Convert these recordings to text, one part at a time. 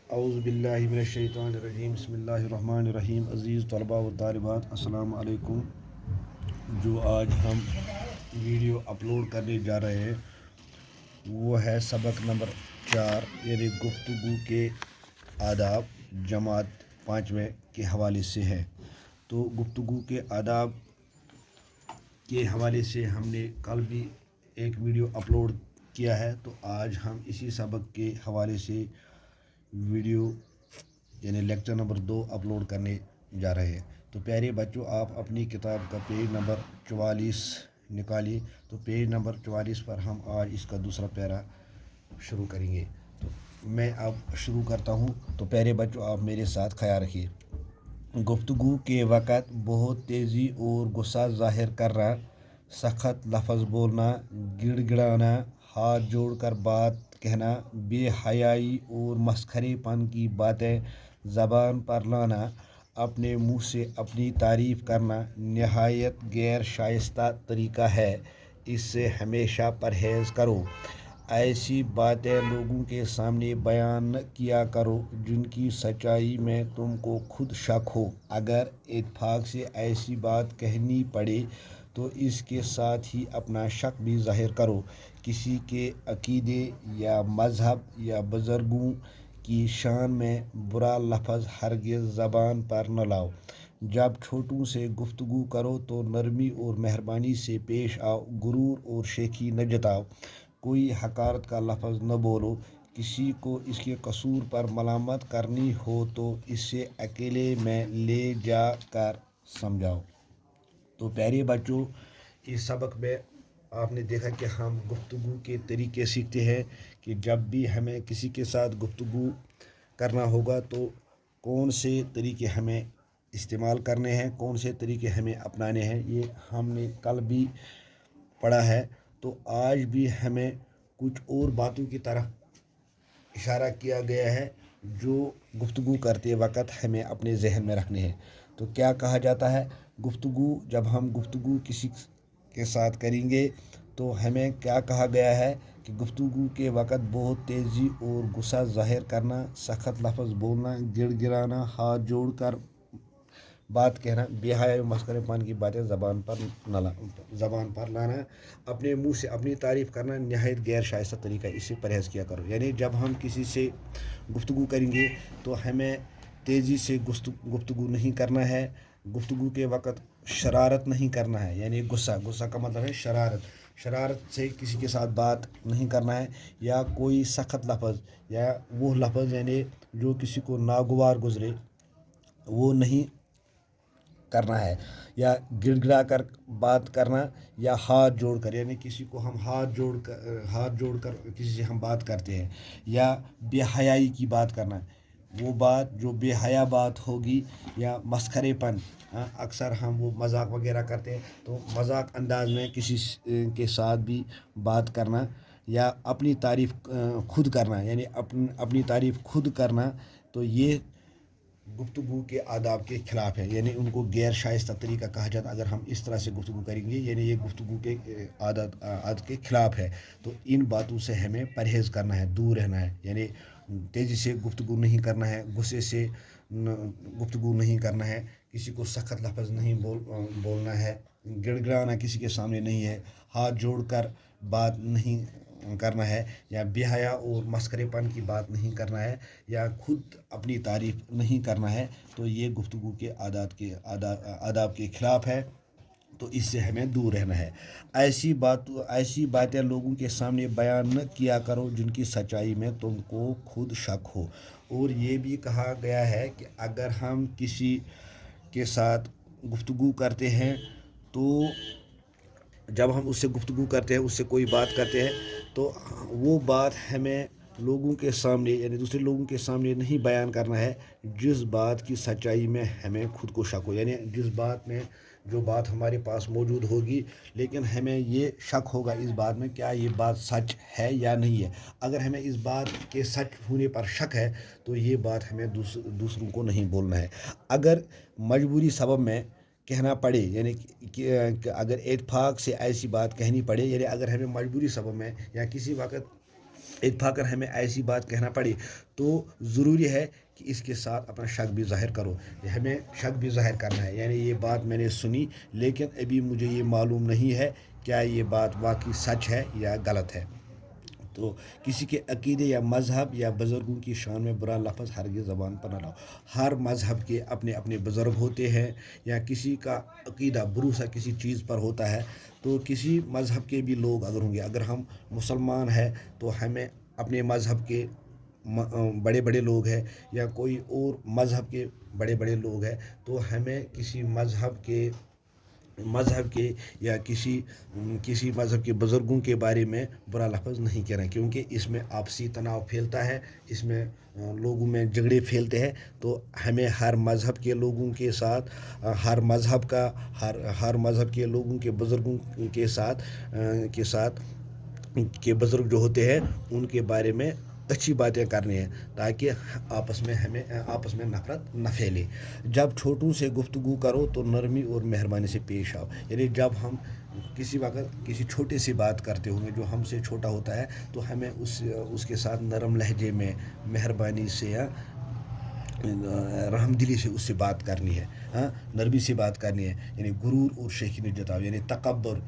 اعوذ باللہ من الشیطان الرجیم بسم اللہ الرحمن الرحیم عزیز طلباء و طالبات السلام علیکم۔ جو آج ہم ویڈیو اپلوڈ کرنے جا رہے ہیں وہ ہے سبق نمبر 4 یعنی گفتگو کے آداب جماعت 5ویں کے حوالے سے ہے۔ تو گفتگو کے آداب کے حوالے سے ہم نے کل بھی ایک ویڈیو اپلوڈ کیا ہے، تو آج ہم اسی سبق کے حوالے سے ویڈیو یعنی لیکچر نمبر 2 اپلوڈ کرنے جا رہے ہیں۔ تو پیارے بچوں، آپ اپنی کتاب کا پیج نمبر 44 نکالیے۔ تو پیج نمبر 44 پر ہم آج اس کا دوسرا پیرا شروع کریں گے۔ تو میں اب شروع کرتا ہوں، تو پیارے بچوں آپ میرے ساتھ خیال رکھیے۔ گفتگو کے وقت بہت تیزی اور غصہ ظاہر کرنا، سخت لفظ بولنا، گڑ گڑانا، ہاتھ جوڑ کر بات کہنا، بے حیائی اور مسخرے پن کی باتیں زبان پر لانا، اپنے منہ سے اپنی تعریف کرنا نہایت غیر شائستہ طریقہ ہے۔ اس سے ہمیشہ پرہیز کرو۔ ایسی باتیں لوگوں کے سامنے بیان نہ کیا کرو جن کی سچائی میں تم کو خود شک ہو۔ اگر اتفاق سے ایسی بات کہنی پڑے تو اس کے ساتھ ہی اپنا شک بھی ظاہر کرو۔ کسی کے عقیدے یا مذہب یا بزرگوں کی شان میں برا لفظ ہرگز زبان پر نہ لاؤ۔ جب چھوٹوں سے گفتگو کرو تو نرمی اور مہربانی سے پیش آؤ، غرور اور شیخی نہ جتاؤ، کوئی حقارت کا لفظ نہ بولو۔ کسی کو اس کے قصور پر ملامت کرنی ہو تو اسے اکیلے میں لے جا کر سمجھاؤ۔ تو پیارے بچوں، اس سبق میں آپ نے دیکھا کہ ہم گفتگو کے طریقے سیکھتے ہیں کہ جب بھی ہمیں کسی کے ساتھ گفتگو کرنا ہوگا تو کون سے طریقے ہمیں استعمال کرنے ہیں، کون سے طریقے ہمیں اپنانے ہیں، یہ ہم نے کل بھی پڑھا ہے۔ تو آج بھی ہمیں کچھ اور باتوں کی طرف اشارہ کیا گیا ہے جو گفتگو کرتے وقت ہمیں اپنے ذہن میں رکھنے ہیں۔ تو کیا کہا جاتا ہے؟ جب ہم گفتگو کسی کے ساتھ کریں گے تو ہمیں کیا کہا گیا ہے کہ گفتگو کے وقت بہت تیزی اور غصہ ظاہر کرنا، سخت لفظ بولنا، گڑ گڑانا، ہاتھ جوڑ کر بات کہنا، بے حیائی مسخرے پن کی باتیں زبان پر لانا، اپنے منہ سے اپنی تعریف کرنا نہایت غیر شائستہ طریقہ، اس سے پرہیز کیا کرو۔ یعنی جب ہم کسی سے گفتگو کریں گے تو ہمیں تیزی سے گفتگو نہیں کرنا ہے، گفتگو کے وقت شرارت نہیں کرنا ہے، یعنی غصہ کا مطلب ہے شرارت سے کسی کے ساتھ بات نہیں کرنا ہے، یا کوئی سخت لفظ یا وہ لفظ یعنی جو کسی کو ناگوار گزرے وہ نہیں کرنا ہے، یا گڑ گڑا کر بات کرنا، یا ہاتھ جوڑ کر، یعنی کسی کو ہم ہاتھ جوڑ کر کسی سے ہم بات کرتے ہیں، یا بے حیائی کی بات کرنا، وہ بات جو بے حیا بات ہوگی، یا مسخرے پن، اکثر ہم وہ مذاق وغیرہ کرتے ہیں تو مذاق انداز میں کسی کے ساتھ بھی بات کرنا، یا اپنی تعریف خود کرنا، یعنی اپنی تعریف خود کرنا، تو یہ گفتگو کے آداب کے خلاف ہے، یعنی ان کو غیر شائستہ طریقہ کہا جاتا ہے۔ اگر ہم اس طرح سے گفتگو کریں گے یعنی یہ گفتگو کے عادت کے خلاف ہے۔ تو ان باتوں سے ہمیں پرہیز کرنا ہے، دور رہنا ہے، یعنی تیزی سے گفتگو نہیں کرنا ہے، غصے سے گفتگو نہیں کرنا ہے، کسی کو سخت لفظ نہیں بولنا ہے، گڑ گڑانا کسی کے سامنے نہیں ہے، ہاتھ جوڑ کر بات نہیں کرنا ہے، یا بے حیا اور مسخرے پن کی بات نہیں کرنا ہے، یا خود اپنی تعریف نہیں کرنا ہے۔ تو یہ گفتگو کے آداب کے خلاف ہے، تو اس سے ہمیں دور رہنا ہے۔ ایسی باتیں لوگوں کے سامنے بیان نہ کیا کرو جن کی سچائی میں تم کو خود شک ہو۔ اور یہ بھی کہا گیا ہے کہ اگر ہم کسی کے ساتھ گفتگو کرتے ہیں تو جب ہم اس سے گفتگو کرتے ہیں، اس سے کوئی بات کرتے ہیں، تو وہ بات ہمیں لوگوں کے سامنے یعنی دوسرے لوگوں کے سامنے نہیں بیان کرنا ہے جس بات کی سچائی میں ہمیں خود کو شک ہو، یعنی جس بات میں جو بات ہمارے پاس موجود ہوگی لیکن ہمیں یہ شک ہوگا اس بات میں کیا یہ بات سچ ہے یا نہیں ہے۔ اگر ہمیں اس بات کے سچ ہونے پر شک ہے تو یہ بات ہمیں دوسروں کو نہیں بولنا ہے۔ اگر مجبوری سبب میں کہنا پڑے، یعنی کہ اگر اتفاق سے ایسی بات کہنی پڑے، یعنی اگر ہمیں مجبوری سبب میں یا کسی وقت اتفاقاً ہمیں ایسی بات کہنا پڑے تو ضروری ہے کہ اس کے ساتھ اپنا شک بھی ظاہر کرو. ہمیں شک بھی ظاہر کرنا ہے، یعنی یہ بات میں نے سنی لیکن ابھی مجھے یہ معلوم نہیں ہے کیا یہ بات واقعی سچ ہے یا غلط ہے. تو کسی کے عقیدے یا مذہب یا بزرگوں کی شان میں برا لفظ ہرگز زبان پر نہ لاؤ. ہر مذہب کے اپنے اپنے بزرگ ہوتے ہیں، یا کسی کا عقیدہ بھروسہ کسی چیز پر ہوتا ہے. تو کسی مذہب کے بھی لوگ اگر ہوں گے، اگر ہم مسلمان ہیں تو ہمیں اپنے مذہب کے بڑے بڑے لوگ ہیں، یا کوئی اور مذہب کے بڑے بڑے لوگ ہیں، تو ہمیں کسی مذہب کے یا کسی مذہب کے بزرگوں کے بارے میں برا لفظ نہیں کہنا، کیونکہ اس میں آپسی تناؤ پھیلتا ہے، اس میں لوگوں میں جھگڑے پھیلتے ہیں. تو ہمیں ہر مذہب کے لوگوں کے ساتھ، ہر مذہب کے لوگوں کے بزرگوں کے بزرگ جو ہوتے ہیں ان کے بارے میں اچھی باتیں کرنی ہیں، تاکہ آپس میں نفرت نہ پھیلے. جب چھوٹوں سے گفتگو کرو تو نرمی اور مہربانی سے پیش آؤ. یعنی جب ہم کسی وقت کسی چھوٹے سے بات کرتے ہوں گے جو ہم سے چھوٹا ہوتا ہے، تو ہمیں اس کے ساتھ نرم لہجے میں، مہربانی سے یا رحم دلی سے اس سے بات کرنی ہے، نرمی سے بات کرنی ہے. یعنی غرور اور شیخی جتاؤ، یعنی تکبر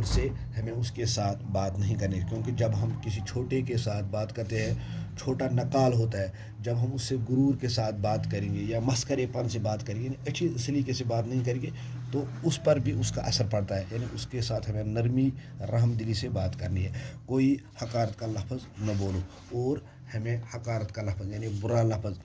سے ہمیں اس کے ساتھ بات نہیں کرنی، کیونکہ جب ہم کسی چھوٹے کے ساتھ بات کرتے ہیں، چھوٹا نقال ہوتا ہے، جب ہم اس سے غرور کے ساتھ بات کریں گے یا مسخرے پن سے بات کریں گے، یعنی اچھی سلیقے سے بات نہیں کریں گے، تو اس پر بھی اس کا اثر پڑتا ہے. یعنی اس کے ساتھ ہمیں نرمی رحم دلی سے بات کرنی ہے. کوئی حقارت کا لفظ نہ بولو، اور ہمیں حقارت کا لفظ یعنی برا لفظ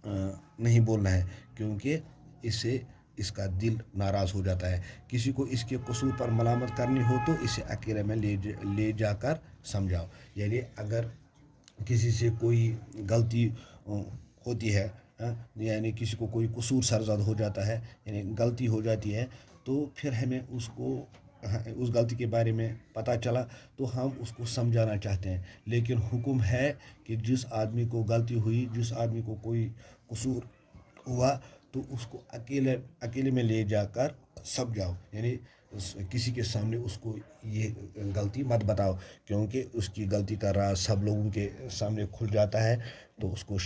نہیں بولنا ہے، کیونکہ اس سے اس کا دل ناراض ہو جاتا ہے. کسی کو اس کے قصور پر ملامت کرنی ہو تو اسے اکیلے میں لے جا کر سمجھاؤ. یعنی اگر کسی سے کوئی غلطی ہوتی ہے، یعنی کسی کو کوئی قصور سرزد ہو جاتا ہے، یعنی غلطی ہو جاتی ہے، تو پھر ہمیں اس غلطی کے بارے میں پتہ چلا تو ہم اس کو سمجھانا چاہتے ہیں. لیکن حکم ہے کہ جس آدمی کو غلطی ہوئی، جس آدمی کو کوئی قصور ہوا، تو اس کو اکیلے میں لے جا کر سمجھاؤ. یعنی کسی کے سامنے اس کو یہ غلطی مت بتاؤ، کیونکہ اس کی غلطی کا راز سب لوگوں کے سامنے کھل جاتا ہے، تو اس کو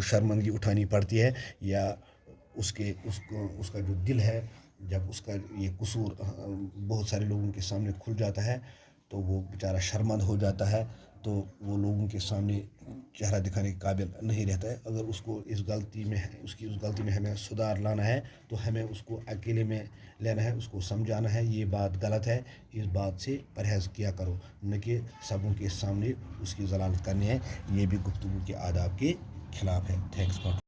شرمندگی اٹھانی پڑتی ہے. یا اس کا جو دل ہے، جب اس کا یہ قصور بہت سارے لوگوں کے سامنے کھل جاتا ہے تو وہ بیچارہ شرمند ہو جاتا ہے، تو وہ لوگوں کے سامنے چہرہ دکھانے کے قابل نہیں رہتا ہے. اگر اس کی اس غلطی میں ہمیں سدھار لانا ہے تو ہمیں اس کو اکیلے میں لینا ہے، اس کو سمجھانا ہے یہ بات غلط ہے، اس بات سے پرہیز کیا کرو، نہ کہ سبوں کے سامنے اس کی ضلالت کرنی ہے. یہ بھی گفتگو کے آداب کے خلاف ہے. Thanks for